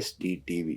SDTV।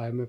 IMF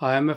IMF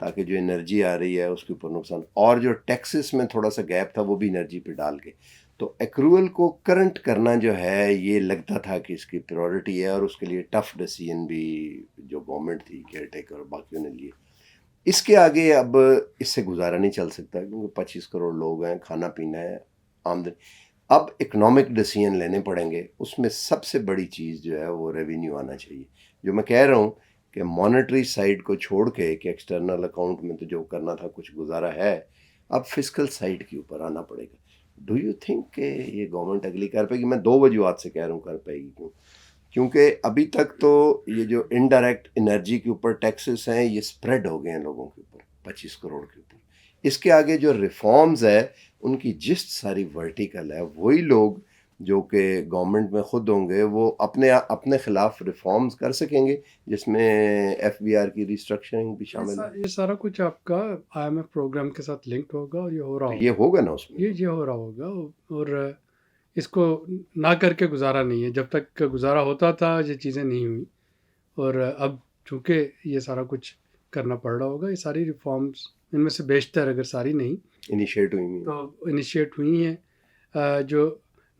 تاکہ جو energy آ رہی ہے اس کے اوپر نقصان، اور جو ٹیکسز میں تھوڑا سا گیپ تھا وہ بھی انرجی پہ ڈال کے، تو ایکرول کو کرنٹ کرنا جو ہے یہ لگتا تھا کہ اس کی پریورٹی ہے، اور اس کے لیے ٹف ڈیسیژن بھی جو گورنمنٹ تھی کیئر ٹیکر اور باقیوں نے لیے. اس کے آگے اب اس سے گزارا نہیں چل سکتا، کیونکہ 25 کروڑ لوگ ہیں، کھانا پینا ہے، آمدنی. اب اکنامک ڈیسیژن لینے پڑیں گے. اس میں سب سے بڑی چیز جو ہے وہ ریونیو آنا چاہیے. جو میں کہہ رہا ہوں کہ مانیٹری سائڈ کو چھوڑ کے کہ ایکسٹرنل اکاؤنٹ میں تو جو کرنا تھا کچھ گزارا ہے، اب فسکل سائڈ کے اوپر آنا پڑے گا. ڈو یو تھنک کہ یہ گورنمنٹ اگلی کر پائے گی؟ میں 2 وجوہات سے کہہ رہا ہوں کر پائے گی. کیونکہ ابھی تک تو یہ جو انڈائریکٹ انرجی کے اوپر ٹیکسز ہیں یہ سپریڈ ہو گئے ہیں لوگوں کے اوپر 25 کروڑ کے اوپر. اس کے آگے جو ریفارمز ہے ان کی جسٹ ساری ورٹیکل ہے. وہی لوگ جو کہ گورنمنٹ میں خود ہوں گے وہ اپنے خلاف ریفارمز کر سکیں گے، جس میں ایف بی آر کی ریسٹرکچرنگ بھی شامل ہے. یہ سارا کچھ آپ کا آئی ایم ایف پروگرام کے ساتھ لنکڈ ہوگا اور یہ ہو رہا ہوگا. یہ ہوگا نا اس میں، یہ ہو رہا ہوگا، اور اس کو نہ کر کے گزارا نہیں ہے. جب تک گزارا ہوتا تھا یہ چیزیں نہیں ہوئی، اور اب چونکہ یہ سارا کچھ کرنا پڑ رہا ہوگا. یہ ساری ریفارمز ان میں سے بیشتر اگر ساری نہیں انیشیٹ ہوئی ہیں، تو انیشیٹ ہوئی ہیں. جو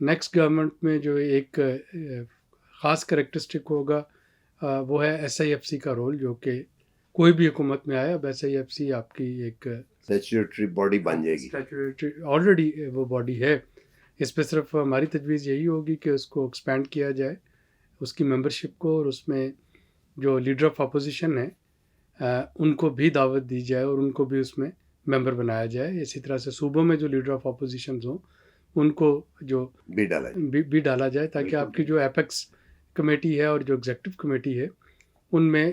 نیکسٹ گورنمنٹ میں جو ایک خاص کریکٹرسٹک ہوگا وہ ہے ایس آئی ایف سی کا رول، جو کہ کوئی بھی حکومت میں آئے اب ایس آئی ایف سی آپ کی ایک اسٹیچوٹری باڈی بن جائے گی. آلریڈی وہ باڈی ہے. اس پہ صرف ہماری تجویز یہی ہوگی کہ اس کو ایکسپینڈ کیا جائے، اس کی ممبرشپ کو، اور اس میں جو لیڈر آف اپوزیشن ہیں ان کو بھی دعوت دی جائے اور ان کو بھی اس میں ممبر بنایا جائے. اسی طرح سے صوبوں میں جو لیڈر آف اپوزیشنز ہوں ان کو جو بھی ڈالا جائے، تاکہ آپ کی جو ایپیکس کمیٹی ہے اور جو ایگزیکٹو کمیٹی ہے ان میں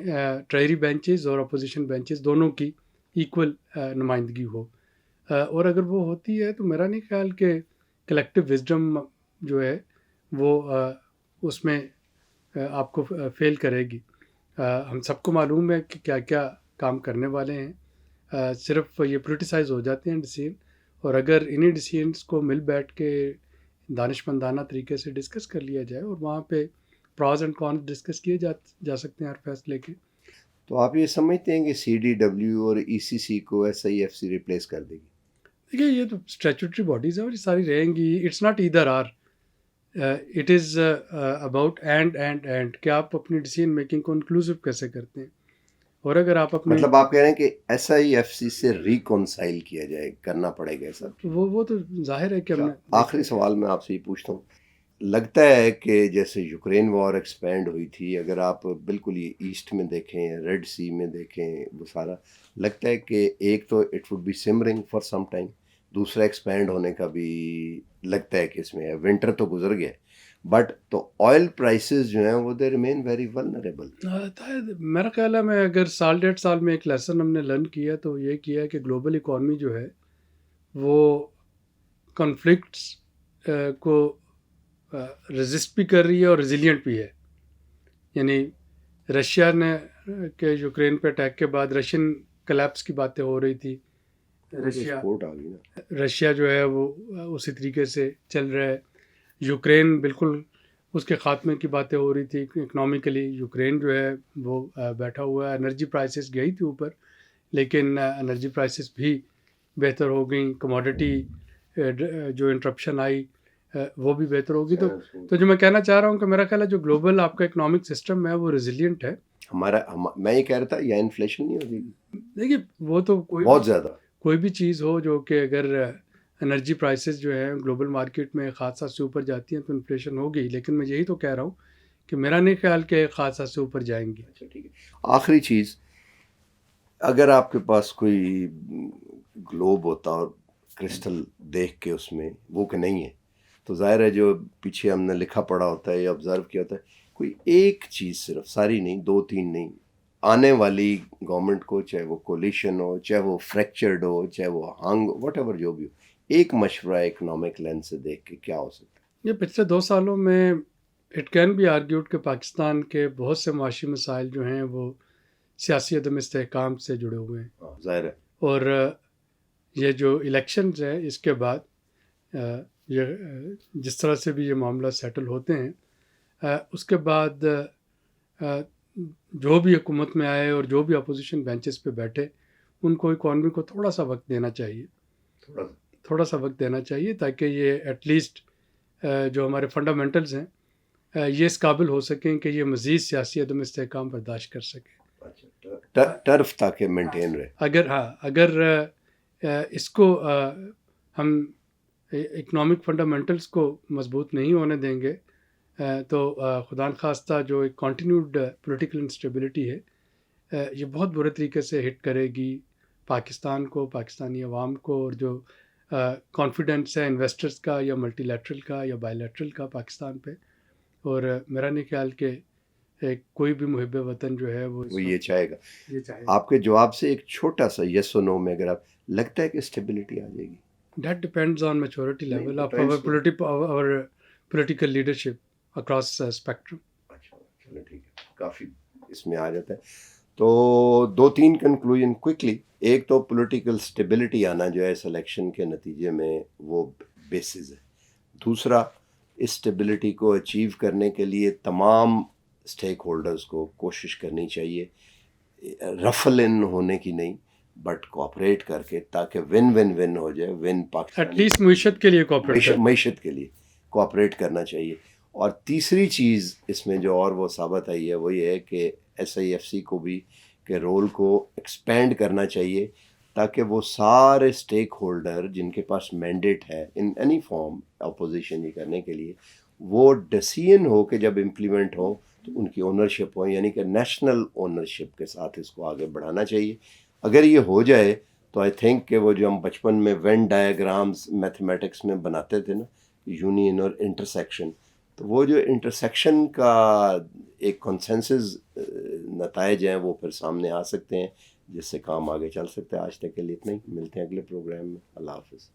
ٹریری بینچز اور اپوزیشن بینچز دونوں کی ایکول نمائندگی ہو. اور اگر وہ ہوتی ہے تو میرا نہیں خیال کہ کلیکٹیو وزڈم جو ہے وہ اس میں آپ کو فیل کرے گی. ہم سب کو معلوم ہے کہ کیا کیا کام کرنے والے ہیں. صرف یہ پولیٹیسائز ہو جاتے ہیں ڈیسیژن، اور اگر انہی ڈیسیژنس کو مل بیٹھ کے دانشمندانہ طریقے سے ڈسکس کر لیا جائے اور وہاں پہ پراز اینڈ کونس ڈسکس کیے جا سکتے ہیں ہر فیصلے کے. تو آپ یہ سمجھتے ہیں کہ سی ڈی ڈبلیو اور ای سی سی کو S I F C replace کر دے گی؟ دیکھیے یہ تو اسٹیچوٹری باڈیز ہیں اور یہ ساری رہیں گی. It's not either or, it is about and کہ آپ اپنی ڈیسیژن میکنگ کو انکلوسیو کیسے کرتے ہیں. اور اگر آپ اپنے مطلب آپ کہہ رہے ہیں کہ ایس آئی ایف سی سے ریکنسائل کیا جائے، کرنا پڑے گا سب. وہ تو ظاہر ہے کہ ہم نے آخری سوال میں آپ سے یہ پوچھتا ہوں، لگتا ہے کہ جیسے یوکرین وار ایکسپینڈ ہوئی تھی، اگر آپ بالکل یہ ایسٹ میں دیکھیں، ریڈ سی میں دیکھیں، وہ سارا لگتا ہے کہ ایک تو it would be simmering for some time, دوسرا ایکسپینڈ ہونے کا بھی لگتا ہے کہ اس میں ہے. ونٹر تو گزر گیا بٹ تو آئل پرائسز جو ہیں وہ دے ریمین ویری ولنریبل. میرا خیال ہے میں اگر سال 1.5 سال میں ایک لیسن ہم نے لرن کیا تو یہ کیا کہ گلوبل اکانومی جو ہے وہ کنفلکٹس کو ریزسٹ بھی کر رہی ہے اور ریزیلینٹ بھی ہے. یعنی رشیا نے کہ یوکرین پہ اٹیک کے بعد رشین کلیپس کی باتیں ہو رہی تھی. رشیا جو ہے وہ اسی طریقے سے چل رہا ہے. یوکرین بالکل اس کے خاتمے کی باتیں ہو رہی تھی. اکنامکلی یوکرین جو ہے وہ بیٹھا ہوا ہے. انرجی پرائسز گئی تھی اوپر، لیکن انرجی پرائسز بھی بہتر ہو گئیں. کموڈٹی جو انٹرپشن آئی وہ بھی بہتر ہوگی. تو جو میں کہنا چاہ رہا ہوں کہ میرا خیال ہے جو گلوبل آپ کا اکنامک سسٹم ہے وہ ریزیلینٹ ہے. میں یہ کہہ رہا تھا یا انفلیشن نہیں ہو جائے گی؟ دیکھیے وہ تو بہت زیادہ کوئی بھی چیز ہو جو کہ اگر انرجی پرائسز جو ہیں گلوبل مارکیٹ میں خاص حد سے اوپر جاتی ہیں تو انفلیشن ہوگی. لیکن میں یہی تو کہہ رہا ہوں کہ میرا نہیں خیال کہ خاص حد سے اوپر جائیں گی. اچھا ٹھیک ہے. آخری چیز، اگر آپ کے پاس کوئی گلوب ہوتا اور کرسٹل دیکھ کے اس میں وہ کہ نہیں ہے، تو ظاہر ہے جو پیچھے ہم نے لکھا پڑا ہوتا ہے یا آبزرو کیا ہوتا ہے، کوئی ایک چیز، صرف ساری نہیں، 2-3 نہیں، آنے والی گورنمنٹ کو، چاہے وہ کولیشن ہو، چاہے وہ فریکچرڈ ہو، چاہے وہ ہنگ، واٹ ایور جو بھی ہو، ایک مشورہ اکنامک لینس سے دیکھ کے کیا ہو سکتا ہے؟ یہ پچھلے 2 سالوں میں اٹ کین بی آرگیوڈ کہ پاکستان کے بہت سے معاشی مسائل جو ہیں وہ سیاسی عدم استحکام سے جڑے ہوئے ہیں. ظاہر ہے. اور یہ جو الیکشنز ہیں اس کے بعد یہ جس طرح سے بھی یہ معاملہ سیٹل ہوتے ہیں، اس کے بعد جو بھی حکومت میں آئے اور جو بھی اپوزیشن بینچز پہ بیٹھے ان کو اکانومی کو تھوڑا سا وقت دینا چاہیے، تھوڑا سا وقت دینا چاہیے تاکہ یہ ایٹ لیسٹ جو ہمارے فنڈامنٹلز ہیں یہ اس قابل ہو سکیں کہ یہ مزید سیاسی عدم استحکام برداشت کر سکیں، ٹرف تاکہ مینٹین رہے. اگر اس کو ہم اکنامک فنڈامنٹلز کو مضبوط نہیں ہونے دیں گے تو خدا نخواستہ جو ایک کنٹینیوڈ پولیٹیکل انسٹیبلٹی ہے یہ بہت برے طریقے سے ہٹ کرے گی پاکستان کو، پاکستانی عوام کو، اور جو کانفیڈنس ہے انویسٹرز کا یا ملٹی لیٹرل کا یا بائی لیٹرل کا پاکستان پہ. اور میرا نہیں خیال کہ کوئی بھی محب وطن جو ہے وہ یہ چاہے گا. آپ کے جواب سے ایک چھوٹا سا یس و نو میں اگر آپ لگتا ہے کہ اسٹیبلٹی آ جائے گی. That depends on maturity level of our political leadership across spectrum. اچھا چلو ٹھیک ہے، کافی اس میں آ جاتا ہے. تو 2-3 کنکلوژن کوئکلی. ایک تو پولیٹیکل اسٹیبلٹی آنا جو ہے اس الیکشن کے نتیجے میں وہ بیسز ہے. دوسرا، اسٹیبلٹی کو اچیو کرنے کے لیے تمام اسٹیک ہولڈرز کو کوشش کرنی چاہیے، رفل ان ہونے کی نہیں بٹ کوآپریٹ کر کے، تاکہ ون ون ون ہو جائے. ون پاکستان ایٹ لیسٹ معیشت کے لیے معیشت کے لیے کوآپریٹ کرنا چاہیے. اور تیسری چیز اس میں جو اور وہ ثابت آئی ہے وہ یہ ہے کہ SIFC کو بھی کے رول کو ایکسپینڈ کرنا چاہیے تاکہ وہ سارے اسٹیک ہولڈر جن کے پاس مینڈیٹ ہے ان اینی فارم اپوزیشن یہ کرنے کے لیے، وہ ڈسیژن ہو کہ جب امپلیمنٹ ہو تو ان کی اونرشپ ہو، یعنی کہ نیشنل اونرشپ کے ساتھ اس کو آگے بڑھانا چاہیے. اگر یہ ہو جائے تو آئی تھنک کہ وہ جو ہم بچپن میں وین ڈائیگرامز میتھمیٹکس میں بناتے تھے نا، یونین اور انٹرسیکشن، تو وہ جو انٹرسیکشن کا ایک کنسنسس نتائج ہیں وہ پھر سامنے آ سکتے ہیں جس سے کام آگے چل سکتا ہے. آج تک کے لیے اتنا ہی، ملتے ہیں اگلے پروگرام میں. اللہ حافظ.